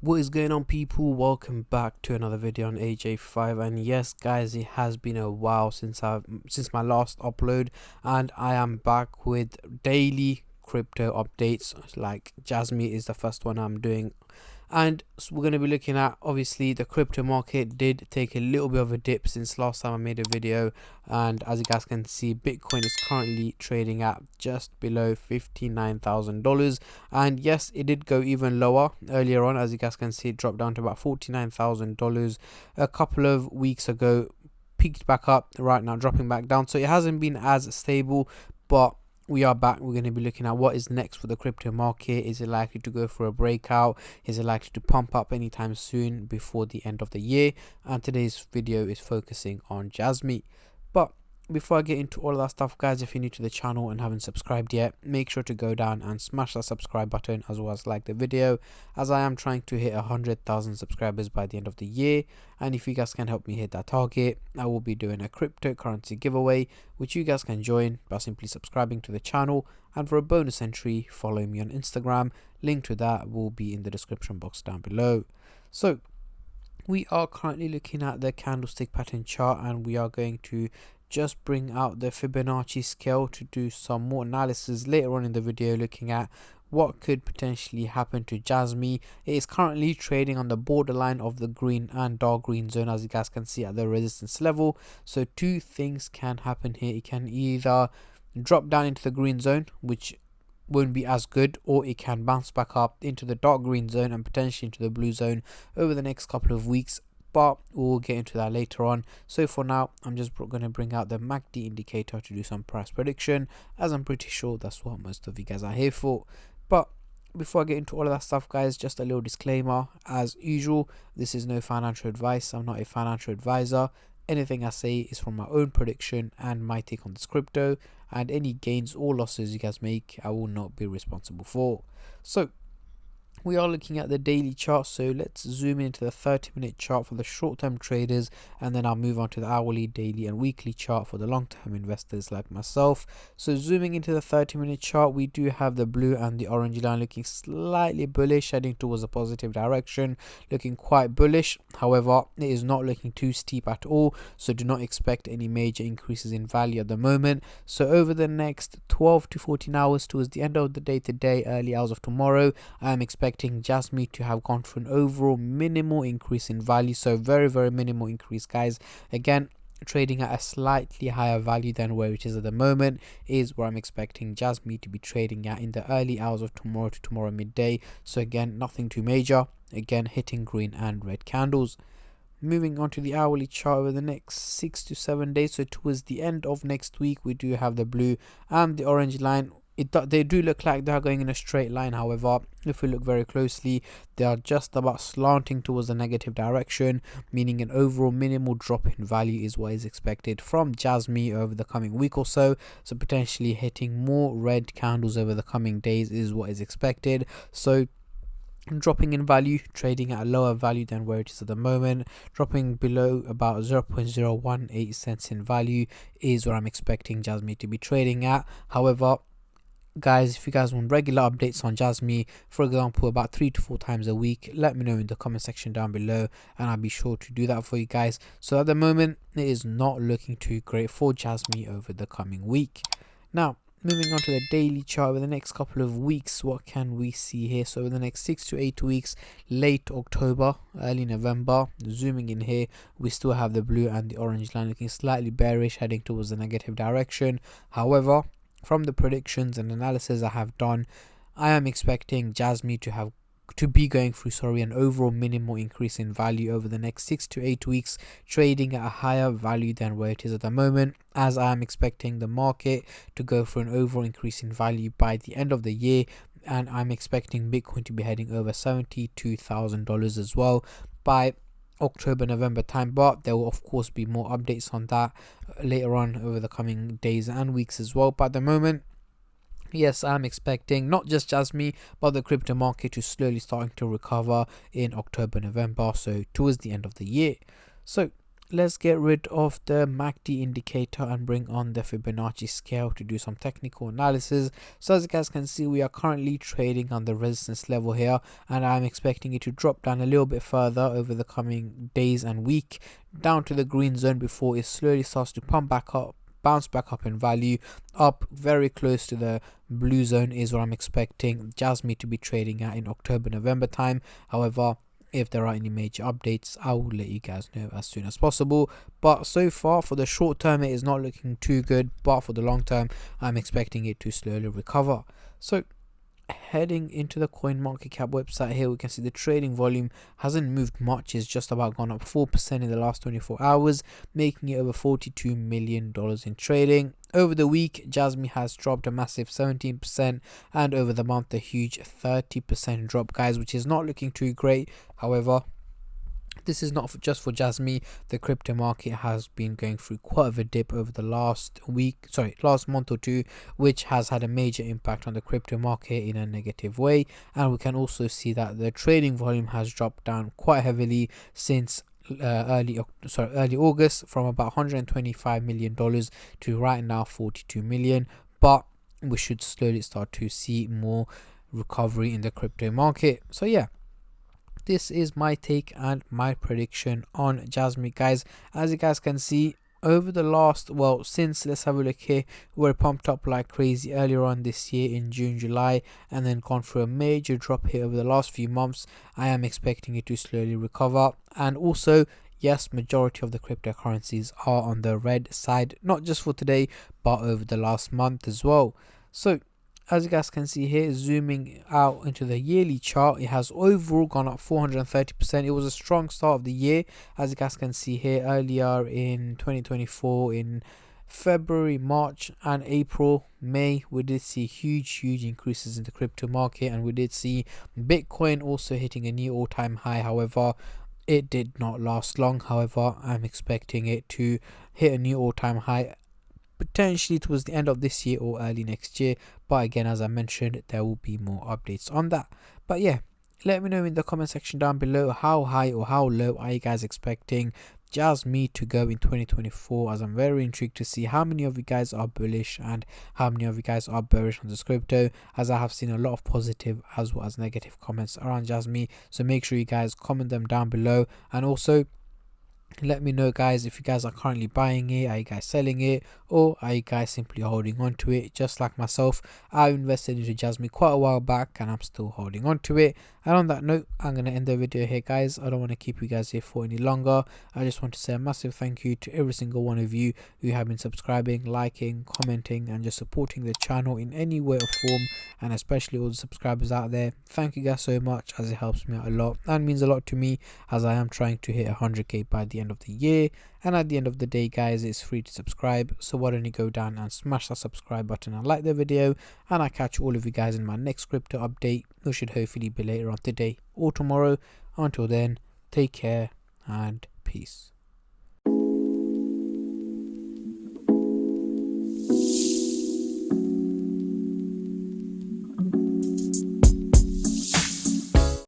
What is going on, people? Welcome back to another video on AJ5. And yes guys, it has been a while since my last upload, and I am back with daily crypto updates. Like Jasmy is the first one I'm doing, and so we're going to be looking at, obviously, the crypto market did take a little bit of a dip since last time I made a video, and as you guys can see, Bitcoin is currently trading at just below $59,000. And yes, it did go even lower earlier on. As you guys can see, it dropped down to about $49,000 a couple of weeks ago, peaked back up, right now dropping back down. So it hasn't been as stable, but we are back. We're going to be looking at what is next for the crypto market. Is it likely to go for a breakout? Is it likely to pump up anytime soon before the end of the year? And today's video is focusing on Jasmy. But before I get into all of that stuff, guys, if you're new to the channel and haven't subscribed yet, make sure to go down and smash that subscribe button, as well as like the video, as I am trying to hit 100,000 subscribers by the end of the year. And if you guys can help me hit that target, I will be doing a cryptocurrency giveaway, which you guys can join by simply subscribing to the channel. And for a bonus entry, follow me on Instagram. Link to that will be in the description box down below. So we are currently looking at the candlestick pattern chart, and we are going to just bring out the Fibonacci scale to do some more analysis later on in the video, looking at what could potentially happen to Jasmy. It is currently trading on the borderline of the green and dark green zone, as you guys can see at the resistance level. So two things can happen here. It can either drop down into the green zone, which won't be as good, or it can bounce back up into the dark green zone and potentially into the blue zone over the next couple of weeks, but we'll get into that later on. So for now, I'm just going to bring out the MACD indicator to do some price prediction, as I'm pretty sure that's what most of you guys are here for. But before I get into all of that stuff, guys, just a little disclaimer. As usual, this is no financial advice. I'm not a financial advisor. Anything I say is from my own prediction and my take on this crypto, and any gains or losses you guys make, I will not be responsible for. So we are looking at the daily chart, so let's zoom into the 30-minute chart for the short-term traders, and then I'll move on to the hourly, daily and weekly chart for the long-term investors like myself. So zooming into the 30-minute chart, we do have the blue and the orange line looking slightly bullish, heading towards a positive direction, looking quite bullish. However, it is not looking too steep at all, so do not expect any major increases in value at the moment. So over the next 12 to 14 hours, towards the end of the day today, early hours of tomorrow, I am expecting Jasmy to have gone for an overall minimal increase in value. So very minimal increase, guys. Again, trading at a slightly higher value than where it is at the moment is where I'm expecting Jasmy to be trading at in the early hours of tomorrow to tomorrow midday. So again, nothing too major. Again, hitting green and red candles. Moving on to the hourly chart over the next 6 to 7 days, so towards the end of next week, we do have the blue and the orange line. They do look like they are going in a straight line. However, if we look very closely, they are just about slanting towards the negative direction, meaning an overall minimal drop in value is what is expected from Jasmy over the coming week or so. So potentially hitting more red candles over the coming days is what is expected. So dropping in value, trading at a lower value than where it is at the moment, dropping below about 0.018 cents in value is where I'm expecting Jasmy to be trading at. However, guys, if you guys want regular updates on Jasmy, for example about 3 to 4 times a week, let me know in the comment section down below, and I'll be sure to do that for you guys. So at the moment, it is not looking too great for Jasmy over the coming week. Now moving on to the daily chart over the next couple of weeks, what can we see here? So over the next 6 to 8 weeks, late October, early November, zooming in here, we still have the blue and the orange line looking slightly bearish, heading towards the negative direction. However, from the predictions and analysis I have done, I am expecting Jasmy to be going through an overall minimal increase in value over the next 6 to 8 weeks, trading at a higher value than where it is at the moment, as I am expecting the market to go for an overall increase in value by the end of the year, and I'm expecting Bitcoin to be heading over $72,000 as well by October November time. But there will of course be more updates on that later on over the coming days and weeks as well. But at the moment, yes, I'm expecting not just Jasmy but the crypto market to slowly starting to recover in October November, so towards the end of the year. So let's get rid of the MACD indicator and bring on the Fibonacci scale to do some technical analysis. So as you guys can see, we are currently trading on the resistance level here, and I'm expecting it to drop down a little bit further over the coming days and week down to the green zone before it slowly starts to pump back up, bounce back up in value, up very close to the blue zone is what I'm expecting Jasmy to be trading at in October, November time. However, if there are any major updates, I will let you guys know as soon as possible. But so far, for the short term, it is not looking too good, but for the long term, I'm expecting it to slowly recover. So heading into the coin market cap website here, we can see the trading volume hasn't moved much. It's just about gone up 4% in the last 24 hours, making it over $42 million in trading. Over the week, Jasmy has dropped a massive 17%, and over the month a huge 30% drop, guys, which is not looking too great. However, this is not just for Jasmy. The crypto market has been going through quite of a dip over the last month or two, which has had a major impact on the crypto market in a negative way. And we can also see that the trading volume has dropped down quite heavily since early August, from about $125 million to right now $42 million. But we should slowly start to see more recovery in the crypto market. So yeah, this is my take and my prediction on Jasmy, guys. As you guys can see, over the last, since, let's have a look here, we're pumped up like crazy earlier on this year in June, July, and then gone through a major drop here over the last few months. I am expecting it to slowly recover. And also, yes, majority of the cryptocurrencies are on the red side, not just for today, but over the last month as well. So as you guys can see here, zooming out into the yearly chart, it has overall gone up 430%. It was a strong start of the year, as you guys can see here. Earlier in 2024, in February, March and April, May, we did see huge increases in the crypto market, and we did see Bitcoin also hitting a new all-time high. However, it did not last long. However, I'm expecting it to hit a new all-time high potentially towards the end of this year or early next year. But again, as I mentioned, there will be more updates on that. But yeah, let me know in the comment section down below, how high or how low are you guys expecting Jasmy to go in 2024, as I'm very intrigued to see how many of you guys are bullish and how many of you guys are bearish on this crypto, as I have seen a lot of positive as well as negative comments around Jasmy. So make sure you guys comment them down below, and also let me know, guys, if you guys are currently buying it, are you guys selling it, or are you guys simply holding on to it just like myself. I invested into Jasmy quite a while back and I'm still holding on to it. And on that note, I'm going to end the video here, guys. I don't want to keep you guys here for any longer. I just want to say a massive thank you to every single one of you who have been subscribing, liking, commenting and just supporting the channel in any way or form, and especially all the subscribers out there. Thank you guys so much, as it helps me out a lot and means a lot to me, as I am trying to hit 100k by the end of the year. And at the end of the day, guys, it's free to subscribe, so why don't you go down and smash that subscribe button and like the video, and I catch all of you guys in my next crypto update, which should hopefully be later on today or tomorrow. Until then, take care and peace.